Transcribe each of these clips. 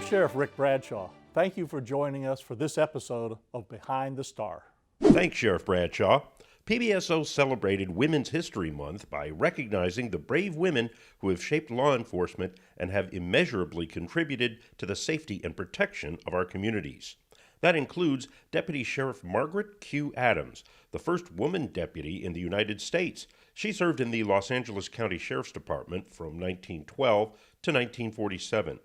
Sheriff Rick Bradshaw. Thank you for joining us for this episode of Behind the Star. Thanks, Sheriff Bradshaw. PBSO celebrated Women's History Month by recognizing the brave women who have shaped law enforcement and have immeasurably contributed to the safety and protection of our communities. That includes Deputy Sheriff Margaret Q. Adams, the first woman deputy in the United States. She served in the Los Angeles County Sheriff's Department from 1912 to 1947.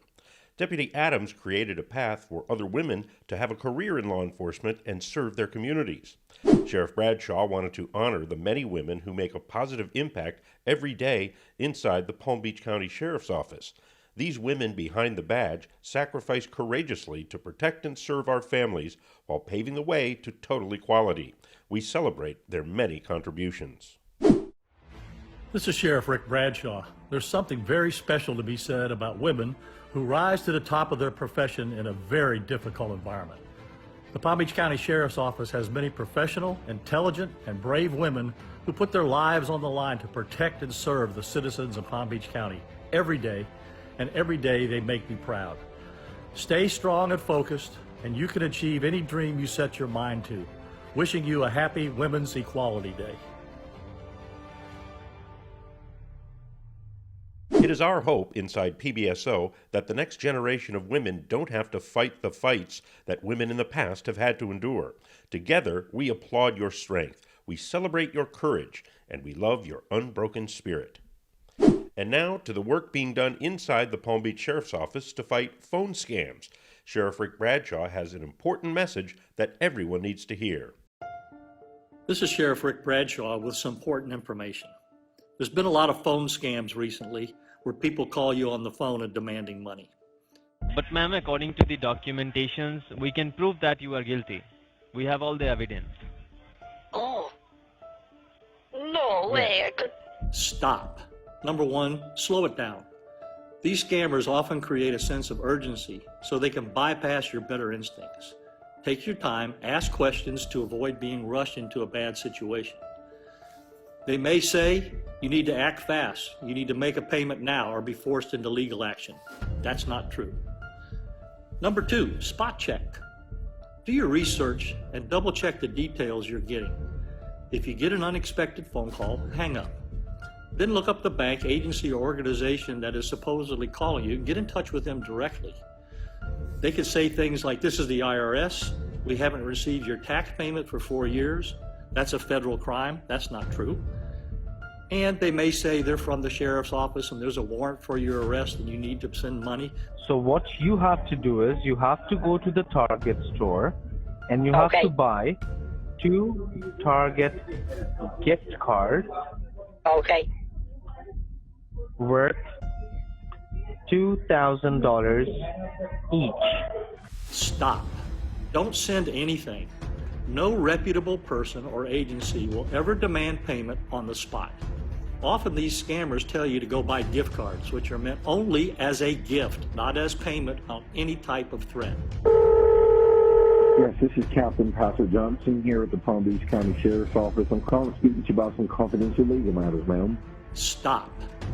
Deputy Adams created a path for other women to have a career in law enforcement and serve their communities. Sheriff Bradshaw wanted to honor the many women who make a positive impact every day inside the Palm Beach County Sheriff's Office. These women behind the badge sacrifice courageously to protect and serve our families while paving the way to total equality. We celebrate their many contributions. This is Sheriff Rick Bradshaw. There's something very special to be said about women who rise to the top of their profession in a very difficult environment. The Palm Beach County Sheriff's Office has many professional, intelligent, and brave women who put their lives on the line to protect and serve the citizens of Palm Beach County every day, and every day they make me proud. Stay strong and focused, and you can achieve any dream you set your mind to. Wishing you a happy Women's Equality Day. It is our hope inside PBSO that the next generation of women don't have to fight the fights that women in the past have had to endure. Together, we applaud your strength, we celebrate your courage, and we love your unbroken spirit. And now to the work being done inside the Palm Beach Sheriff's Office to fight phone scams. Sheriff Rick Bradshaw has an important message that everyone needs to hear. This is Sheriff Rick Bradshaw with some important information. There's been a lot of phone scams recently where people call you on the phone and demanding money. But ma'am, according to the documentations, we can prove that you are guilty. We have all the evidence. Oh. No way, I could... Stop. Number one, slow it down. These scammers often create a sense of urgency so they can bypass your better instincts. Take your time, ask questions to avoid being rushed into a bad situation. They may say, you need to act fast, you need to make a payment now or be forced into legal action. That's not true. Number two, spot check. Do your research and double check the details you're getting. If you get an unexpected phone call, hang up. Then look up the bank, agency, or organization that is supposedly calling you and get in touch with them directly. They could say things like, this is the IRS, we haven't received your tax payment for 4 years. That's a federal crime. That's not true. And they may say they're from the sheriff's office and there's a warrant for your arrest and you need to send money. So what you have to do is you have to go to the Target store and you have to buy 2 Target gift cards worth $2,000 each. Stop. Don't send anything. No reputable person or agency will ever demand payment on the spot. Often these scammers tell you to go buy gift cards, which are meant only as a gift, not as payment on any type of threat. Yes, this is Captain Patrick Johnson here at the Palm Beach County Sheriff's Office. I'm calling to speak to you about some confidential legal matters, ma'am. Stop.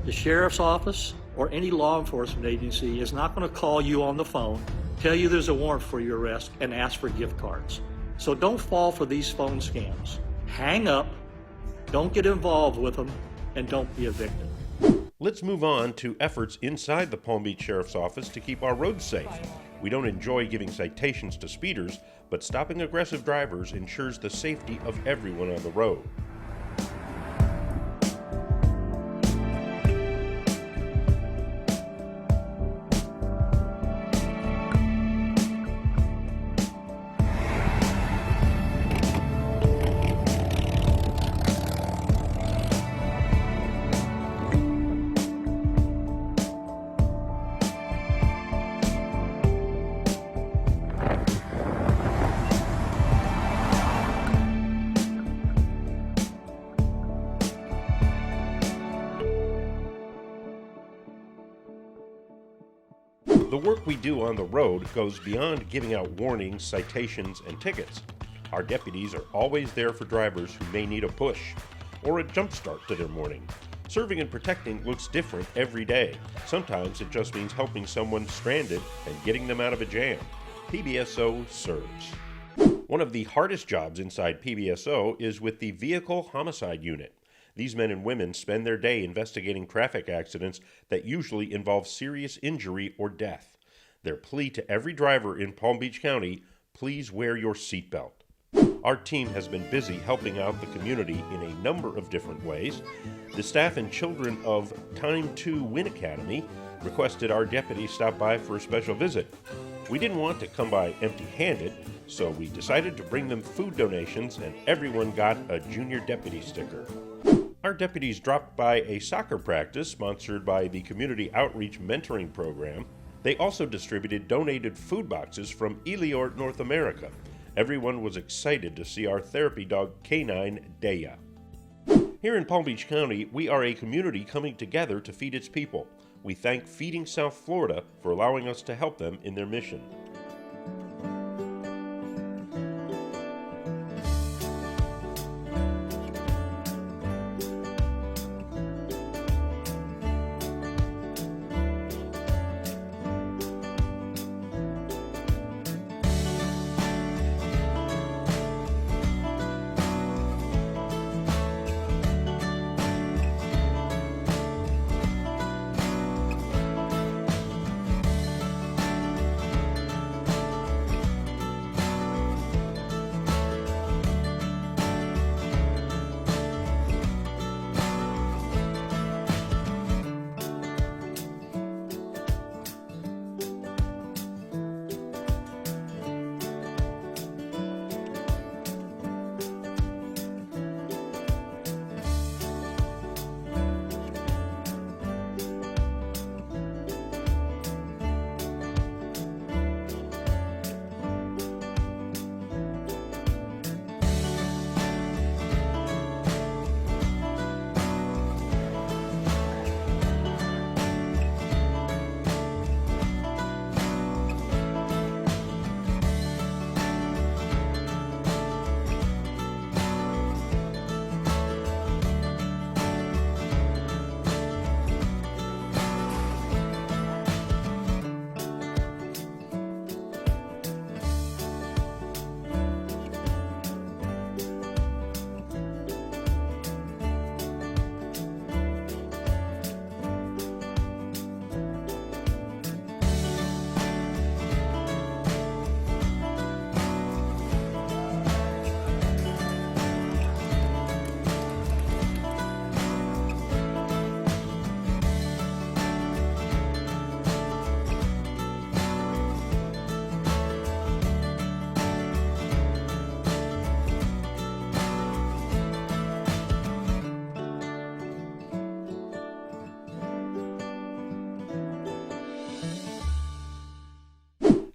The sheriff's office or any law enforcement agency is not going to call you on the phone, tell you there's a warrant for your arrest, and ask for gift cards. So don't fall for these phone scams. Hang up, don't get involved with them, and don't be a victim. Let's move on to efforts inside the Palm Beach Sheriff's Office to keep our roads safe. We don't enjoy giving citations to speeders, but stopping aggressive drivers ensures the safety of everyone on the road. The work we do on the road goes beyond giving out warnings, citations, and tickets. Our deputies are always there for drivers who may need a push or a jump start to their morning. Serving and protecting looks different every day. Sometimes it just means helping someone stranded and getting them out of a jam. PBSO serves. One of the hardest jobs inside PBSO is with the Vehicle Homicide Unit. These men and women spend their day investigating traffic accidents that usually involve serious injury or death. Their plea to every driver in Palm Beach County: please wear your seatbelt. Our team has been busy helping out the community in a number of different ways. The staff and children of Time 2 Win Academy requested our deputies stop by for a special visit. We didn't want to come by empty-handed, so we decided to bring them food donations, and everyone got a junior deputy sticker. Our deputies dropped by a soccer practice sponsored by the Community Outreach Mentoring Program. They also distributed donated food boxes from Elior, North America. Everyone was excited to see our therapy dog canine, Dea. Here in Palm Beach County, we are a community coming together to feed its people. We thank Feeding South Florida for allowing us to help them in their mission.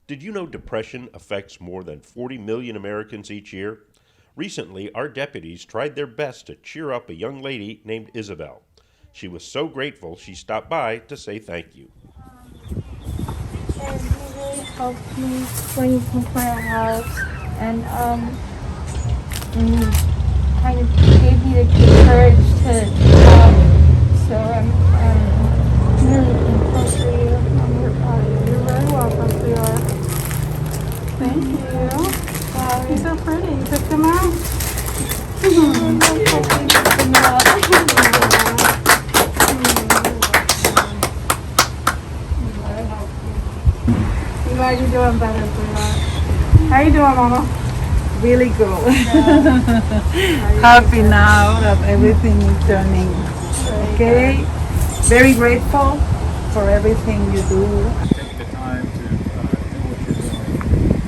Did you know depression affects more than 40 million Americans each year? Recently, our deputies tried their best to cheer up a young lady named Isabel. She was so grateful she stopped by to say thank you. And he really helped me when he came to my house, and kind of gave me the courage to talk. So I'm really thankful for you. You're very welcome, sweetheart. Thank you. Wow, you're so pretty. You took them out? I'm glad you're doing better, sweetheart. How you doing, Mama? Really good. Happy now that everything is turning okay. Very grateful for everything you do. Taking the time to do what you're doing.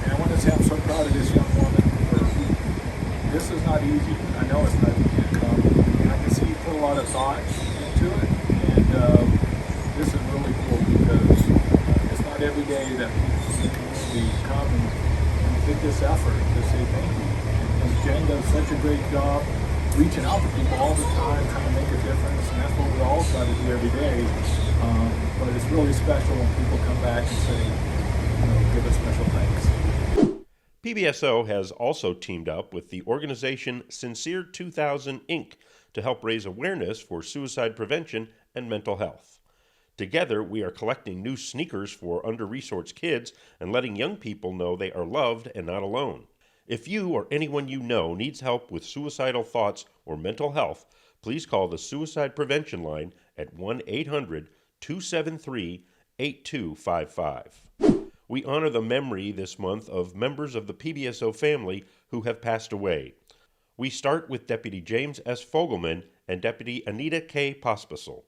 And I want to say I'm so proud of this young woman. This is not easy. I know it's not easy to come. And I can see you put a lot of thought into it. And this is really cool because it's not every day that we come and take this effort to say thank you. And Jen does such a great job reaching out to people all the time, trying to make a difference. And that's what we all try to do every day. But it's really special when people come back and say, give us special thanks. PBSO has also teamed up with the organization Sincere 2000 Inc. to help raise awareness for suicide prevention and mental health. Together, we are collecting new sneakers for under-resourced kids and letting young people know they are loved and not alone. If you or anyone you know needs help with suicidal thoughts or mental health, please call the Suicide Prevention Line at 1-800-273-8255. We honor the memory this month of members of the PBSO family who have passed away. We start with Deputy James S. Fogelman and Deputy Anita K. Pospisil.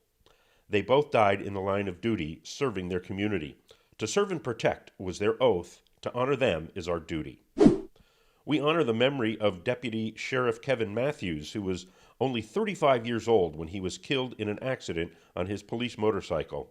They both died in the line of duty, serving their community. To serve and protect was their oath. To honor them is our duty. We honor the memory of Deputy Sheriff Kevin Matthews, who was only 35 years old when he was killed in an accident on his police motorcycle.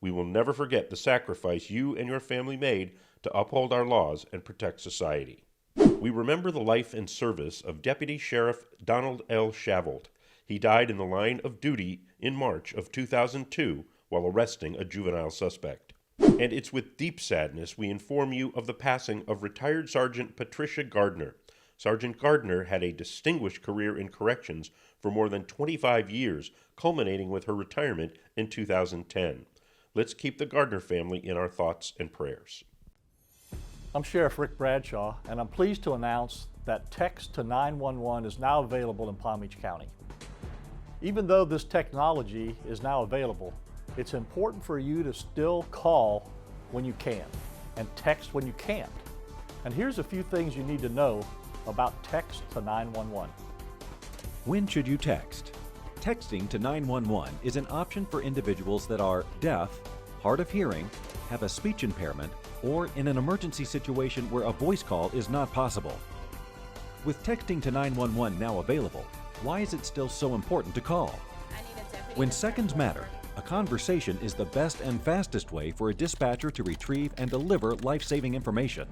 We will never forget the sacrifice you and your family made to uphold our laws and protect society. We remember the life and service of Deputy Sheriff Donald L. Shavold. He died in the line of duty in March of 2002 while arresting a juvenile suspect. And it's with deep sadness we inform you of the passing of retired Sergeant Patricia Gardner. Sergeant Gardner had a distinguished career in corrections for more than 25 years, culminating with her retirement in 2010. Let's keep the Gardner family in our thoughts and prayers. I'm Sheriff Rick Bradshaw, and I'm pleased to announce that text to 911 is now available in Palm Beach County. Even though this technology is now available, it's important for you to still call when you can and text when you can't. And here's a few things you need to know about text to 911. When should you text? Texting to 911 is an option for individuals that are deaf, hard of hearing, have a speech impairment, or in an emergency situation where a voice call is not possible. With texting to 911 now available, why is it still so important to call? When seconds matter, a conversation is the best and fastest way for a dispatcher to retrieve and deliver life-saving information.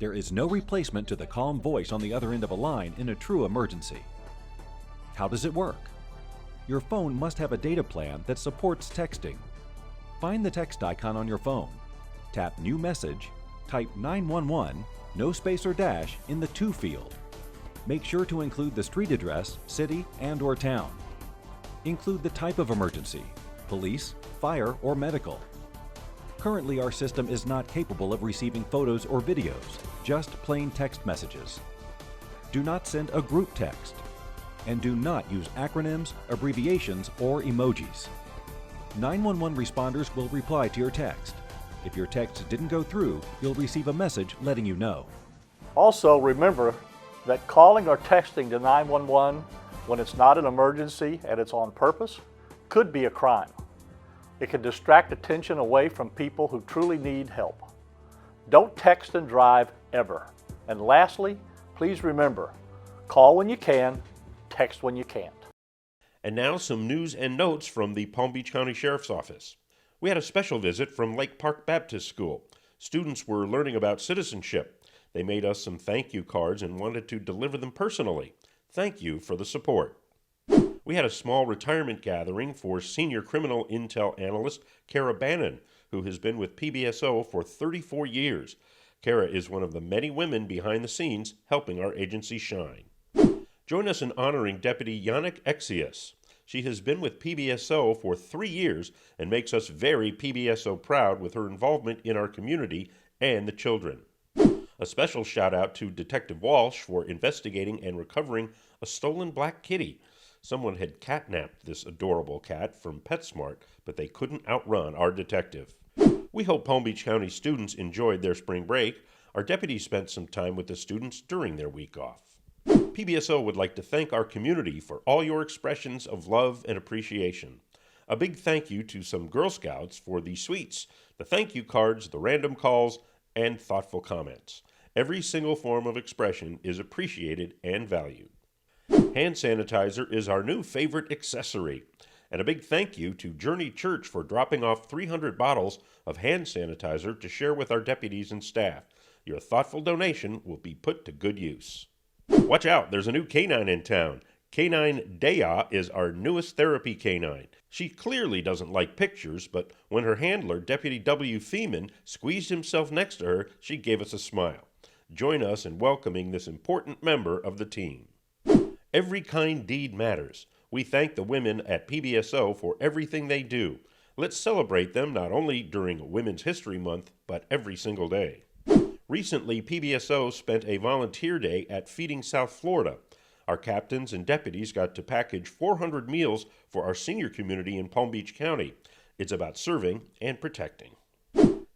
There is no replacement to the calm voice on the other end of a line in a true emergency. How does it work? Your phone must have a data plan that supports texting. Find the text icon on your phone. Tap New Message, type 911, no space or dash in the To field. Make sure to include the street address, city, and/or town. Include the type of emergency, police, fire, or medical. Currently, our system is not capable of receiving photos or videos, just plain text messages. Do not send a group text. And do not use acronyms, abbreviations, or emojis. 911 responders will reply to your text. If your text didn't go through, you'll receive a message letting you know. Also, remember that calling or texting to 911 when it's not an emergency and it's on purpose could be a crime. It can distract attention away from people who truly need help. Don't text and drive ever. And lastly, please remember, call when you can, text when you can't. And now some news and notes from the Palm Beach County Sheriff's Office. We had a special visit from Lake Park Baptist School. Students were learning about citizenship. They made us some thank you cards and wanted to deliver them personally. Thank you for the support. We had a small retirement gathering for senior criminal intel analyst Kara Bannon, who has been with PBSO for 34 years. Kara is one of the many women behind the scenes helping our agency shine. Join us in honoring Deputy Yannick Exius. She has been with PBSO for 3 years and makes us very PBSO proud with her involvement in our community and the children. A special shout out to Detective Walsh for investigating and recovering a stolen black kitty. Someone had catnapped this adorable cat from PetSmart, but they couldn't outrun our detective. We hope Palm Beach County students enjoyed their spring break. Our deputies spent some time with the students during their week off. PBSO would like to thank our community for all your expressions of love and appreciation. A big thank you to some Girl Scouts for the sweets, the thank you cards, the random calls, and thoughtful comments. Every single form of expression is appreciated and valued. Hand sanitizer is our new favorite accessory. And a big thank you to Journey Church for dropping off 300 bottles of hand sanitizer to share with our deputies and staff. Your thoughtful donation will be put to good use. Watch out, there's a new canine in town. Canine Dea is our newest therapy canine. She clearly doesn't like pictures, but when her handler, Deputy W. Feeman, squeezed himself next to her, she gave us a smile. Join us in welcoming this important member of the team. Every kind deed matters. We thank the women at PBSO for everything they do. Let's celebrate them not only during Women's History Month, but every single day. Recently, PBSO spent a volunteer day at Feeding South Florida. Our captains and deputies got to package 400 meals for our senior community in Palm Beach County. It's about serving and protecting.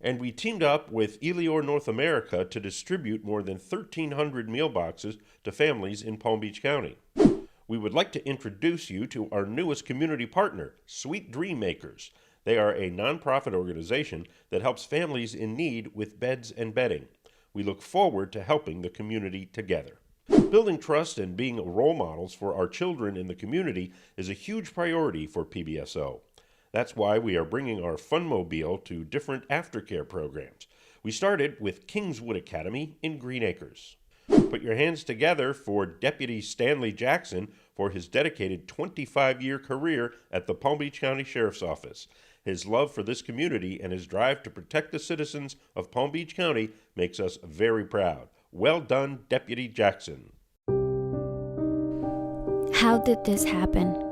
And we teamed up with Elior North America to distribute more than 1,300 meal boxes to families in Palm Beach County. We would like to introduce you to our newest community partner, Sweet Dream Makers. They are a nonprofit organization that helps families in need with beds and bedding. We look forward to helping the community together. Building trust and being role models for our children in the community is a huge priority for PBSO. That's why we are bringing our Funmobile to different aftercare programs. We started with Kingswood Academy in Green Acres. Put your hands together for Deputy Stanley Jackson for his dedicated 25-year career at the Palm Beach County Sheriff's Office. His love for this community and his drive to protect the citizens of Palm Beach County makes us very proud. Well done, Deputy Jackson. How did this happen?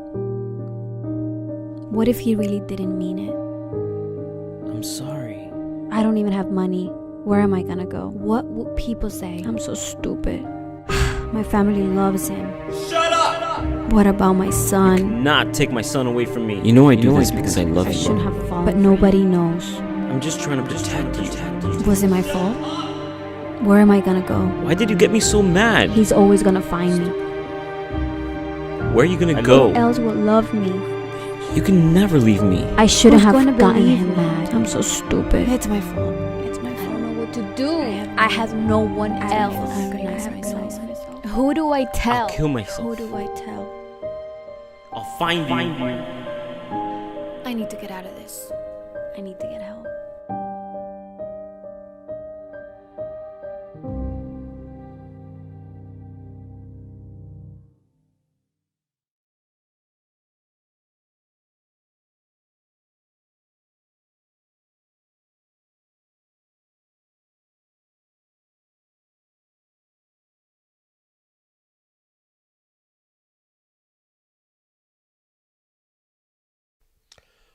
What if he really didn't mean it? I'm sorry. I don't even have money. Where am I gonna go? What would people say? I'm so stupid. My family loves him. Shut up! What about my son? Not take my son away from me. You know I do this because I love I you. shouldn't have fallen, but nobody knows. I'm just trying to protect you. Was it my fault? Where am I gonna go? Why did you get me so mad? He's always gonna find me. Where are you gonna go? Who else would love me? You can never leave me. I shouldn't have gonna gotten believe him me? mad. I'm so stupid. It's my fault. It's my fault. I don't know what to do. I have no one else. Who do I tell? I'll kill myself. Who do I tell? I'll find you. I need to get out of this. I need to get help.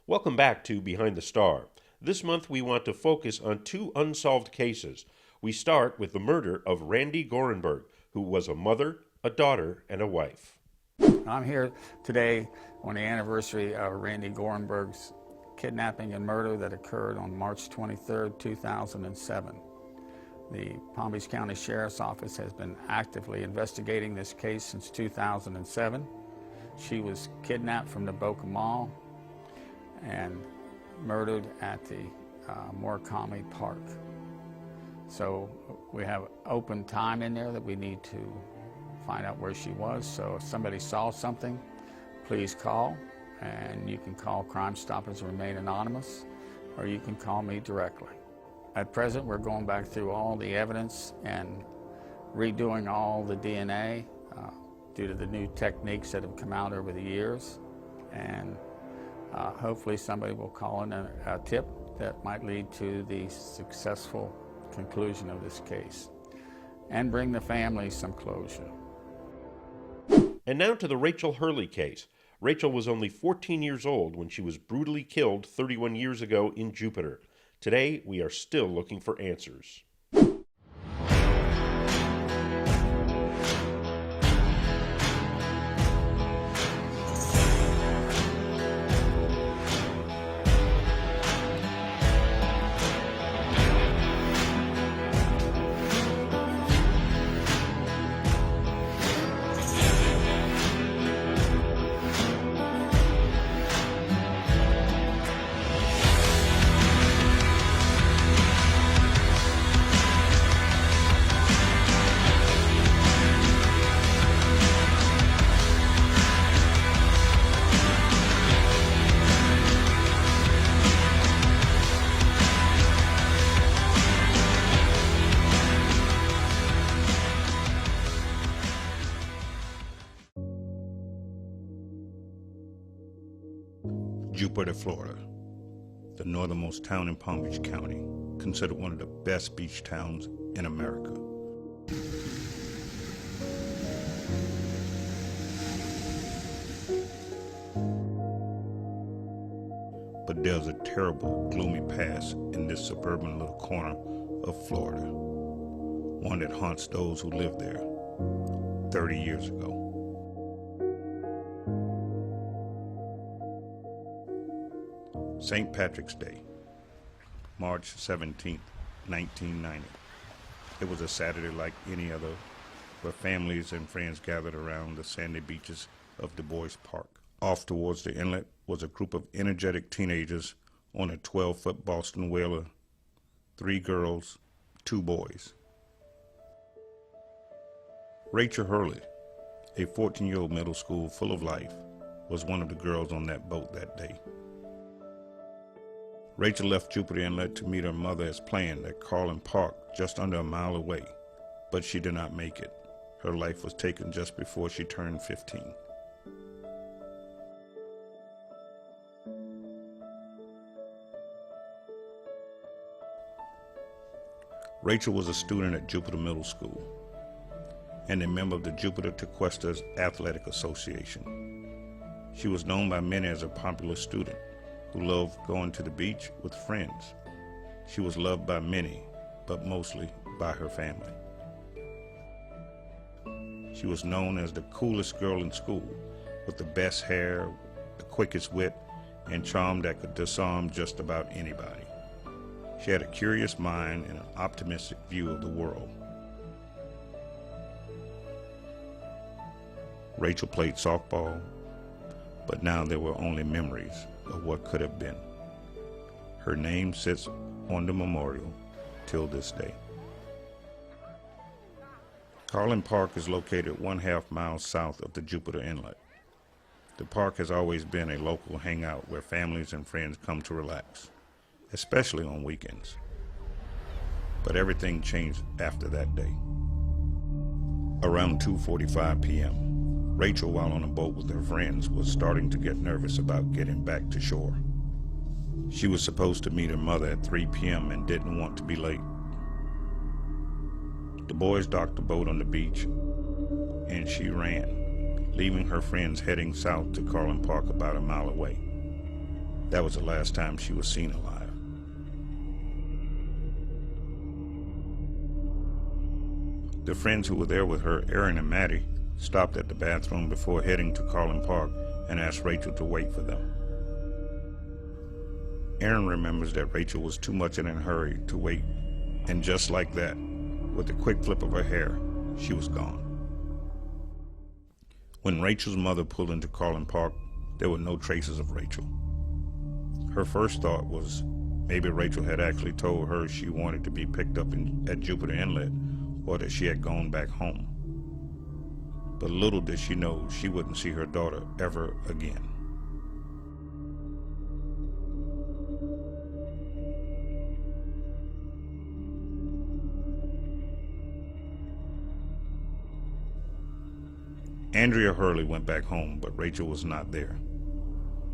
Welcome back to Behind the Star. This month we want to focus on two unsolved cases. We start with the murder of Randy Gorenberg, who was a mother, a daughter, and a wife. I'm here today on the anniversary of Randy Gorenberg's kidnapping and murder that occurred on March 23, 2007. The Palm Beach County Sheriff's Office has been actively investigating this case since 2007. She was kidnapped from the Boca Mall and murdered at the Murakami Park. So we have open time in there that we need to find out where she was. So if somebody saw something, please call, and you can call Crime Stoppers and remain anonymous, or you can call me directly. At present, we're going back through all the evidence and redoing all the DNA due to the new techniques that have come out over the years. And hopefully somebody will call in a tip that might lead to the successful conclusion of this case and bring the family some closure. And now to the Rachel Hurley case. Rachel was only 14 years old when she was brutally killed 31 years ago in Jupiter. Today, we are still looking for answers. Jupiter, Florida, the northernmost town in Palm Beach County, considered one of the best beach towns in America. there's a terrible, gloomy past in this suburban little corner of Florida, one that haunts those who lived there 30 years ago. St. Patrick's Day, March 17th, 1990. It was a Saturday like any other, where families and friends gathered around the sandy beaches of Du Bois Park. Off towards the inlet was a group of energetic teenagers on a 12-foot Boston Whaler, 3 girls, 2 boys. Rachel Hurley, a 14-year-old middle school full of life, was one of the girls on that boat that day. Rachel left Jupiter Inlet to meet her mother as planned at Carlin Park, just under a mile away, but she did not make it. Her life was taken just before she turned 15. Rachel was a student at Jupiter Middle School and a member of the Jupiter Tequestas Athletic Association. She was known by many as a popular student who loved going to the beach with friends. She was loved by many, but mostly by her family. She was known as the coolest girl in school, with the best hair, the quickest wit, and charm that could disarm just about anybody. She had a curious mind and an optimistic view of the world. Rachel played softball, but now there were only memories of what could have been. Her name sits on the memorial till this day. Carlin Park is located 1/2 mile south of the Jupiter Inlet. The park has always been a local hangout where families and friends come to relax, especially on weekends. But everything changed after that day. Around 2:45 p.m., Rachel, while on a boat with her friends, was starting to get nervous about getting back to shore. She was supposed to meet her mother at 3 p.m. and didn't want to be late. The boys docked the boat on the beach, and she ran, leaving her friends heading south to Carlin Park about a mile away. That was the last time she was seen alive. The friends who were there with her, Erin and Maddie, stopped at the bathroom before heading to Carlin Park and asked Rachel to wait for them. Erin remembers that Rachel was too much in a hurry to wait, and just like that, with a quick flip of her hair, she was gone. When Rachel's mother pulled into Carlin Park, there were no traces of Rachel. Her first thought was maybe Rachel had actually told her she wanted to be picked up at Jupiter Inlet, or that she had gone back home. But little did she know she wouldn't see her daughter ever again. Andrea Hurley went back home, but Rachel was not there.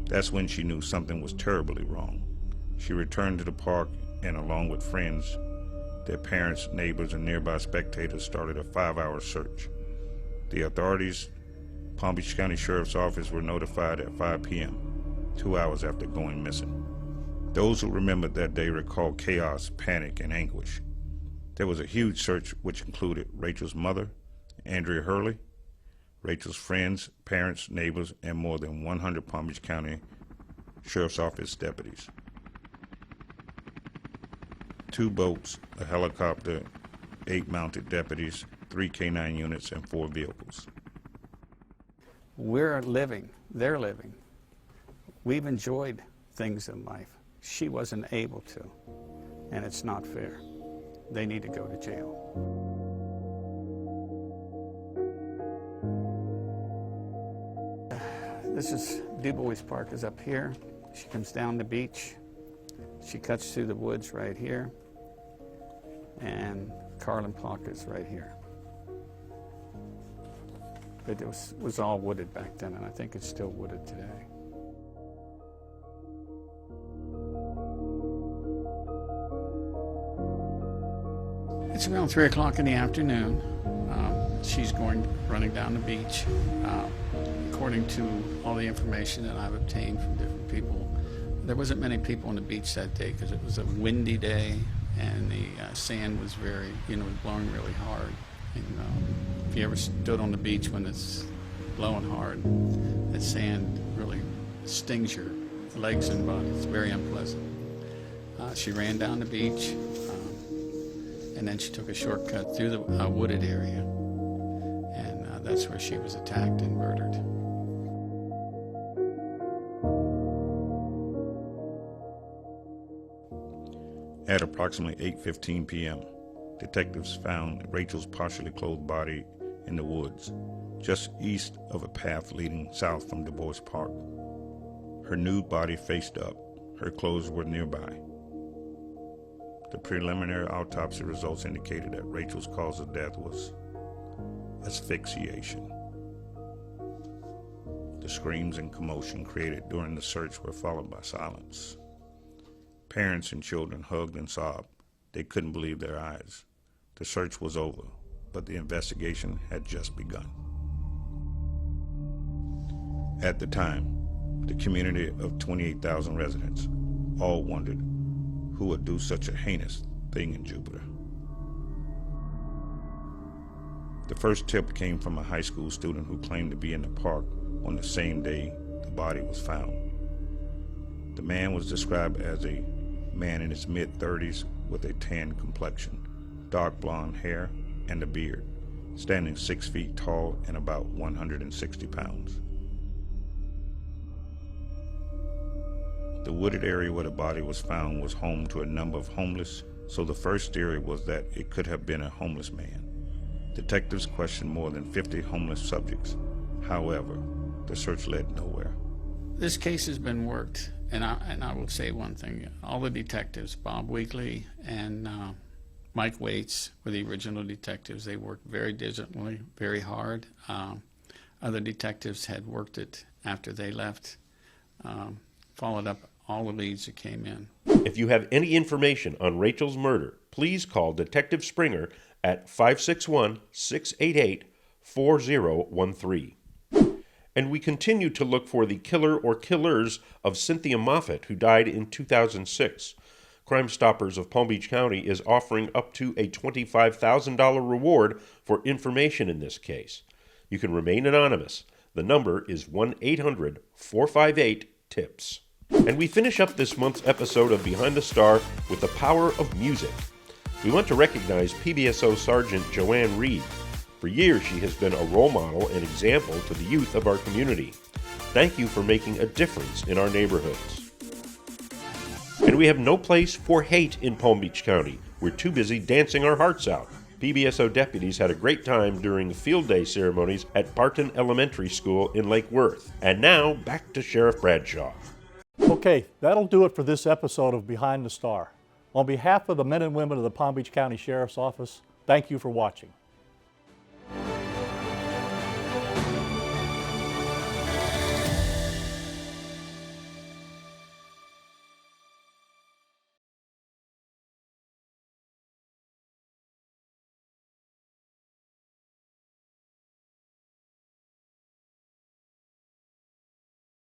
That's when she knew something was terribly wrong. She returned to the park and, along with friends, their parents, neighbors, and nearby spectators, started a 5-hour search. The authorities, Palm Beach County Sheriff's Office, were notified at 5 p.m., 2 hours after going missing. Those who remembered that day recall chaos, panic, and anguish. There was a huge search which included Rachel's mother, Andrea Hurley, Rachel's friends, parents, neighbors, and more than 100 Palm Beach County Sheriff's Office deputies. 2 boats, a helicopter, 8 mounted deputies, 3 K-9 units, and 4 vehicles. We're living, they're living. We've enjoyed things in life. She wasn't able to, and it's not fair. They need to go to jail. This is Du Bois Park is up here. She comes down the beach. She cuts through the woods right here. And Carlin Park is right here. It was all wooded back then, and I think it's still wooded today. It's around 3 o'clock in the afternoon. She's running down the beach. According to all the information that I've obtained from different people, There wasn't many people on the beach that day because it was a windy day and the sand was very, blowing really hard. And if you ever stood on the beach when it's blowing hard, that sand really stings your legs and body. It's very unpleasant. She ran down the beach and then she took a shortcut through the wooded area, and that's where she was attacked and murdered. At approximately 8:15 p.m., detectives found Rachel's partially clothed body in the woods, just east of a path leading south from Du Bois Park. Her nude body faced up. Her clothes were nearby. The preliminary autopsy results indicated that Rachel's cause of death was asphyxiation. The screams and commotion created during the search were followed by silence. Parents and children hugged and sobbed. They couldn't believe their eyes. The search was over, but the investigation had just begun. At the time, the community of 28,000 residents all wondered who would do such a heinous thing in Jupiter. The first tip came from a high school student who claimed to be in the park on the same day the body was found. The man was described as a man in his mid-30s with a tan complexion, dark blonde hair, and a beard, standing 6 feet tall and about 160 pounds. The wooded area where the body was found was home to a number of homeless, so the first theory was that it could have been a homeless man. Detectives questioned more than 50 homeless subjects. However, the search led nowhere. This case has been worked, and I will say one thing. All the detectives, Bob Weekly and Mike Waits were the original detectives. They worked very diligently, very hard. Other detectives had worked it after they left, followed up all the leads that came in. If you have any information on Rachel's murder, please call Detective Springer at 561-688-4013. And we continue to look for the killer or killers of Cynthia Moffett, who died in 2006. Crime Stoppers of Palm Beach County is offering up to a $25,000 reward for information in this case. You can remain anonymous. The number is 1-800-458-TIPS. And we finish up this month's episode of Behind the Star with the power of music. We want to recognize PBSO Sergeant Joanne Reed. For years, she has been a role model and example to the youth of our community. Thank you for making a difference in our neighborhoods. And we have no place for hate in Palm Beach County. We're too busy dancing our hearts out. PBSO deputies had a great time during field day ceremonies at Barton Elementary School in Lake Worth. And now, back to Sheriff Bradshaw. Okay, that'll do it for this episode of Behind the Star. On behalf of the men and women of the Palm Beach County Sheriff's Office, thank you for watching.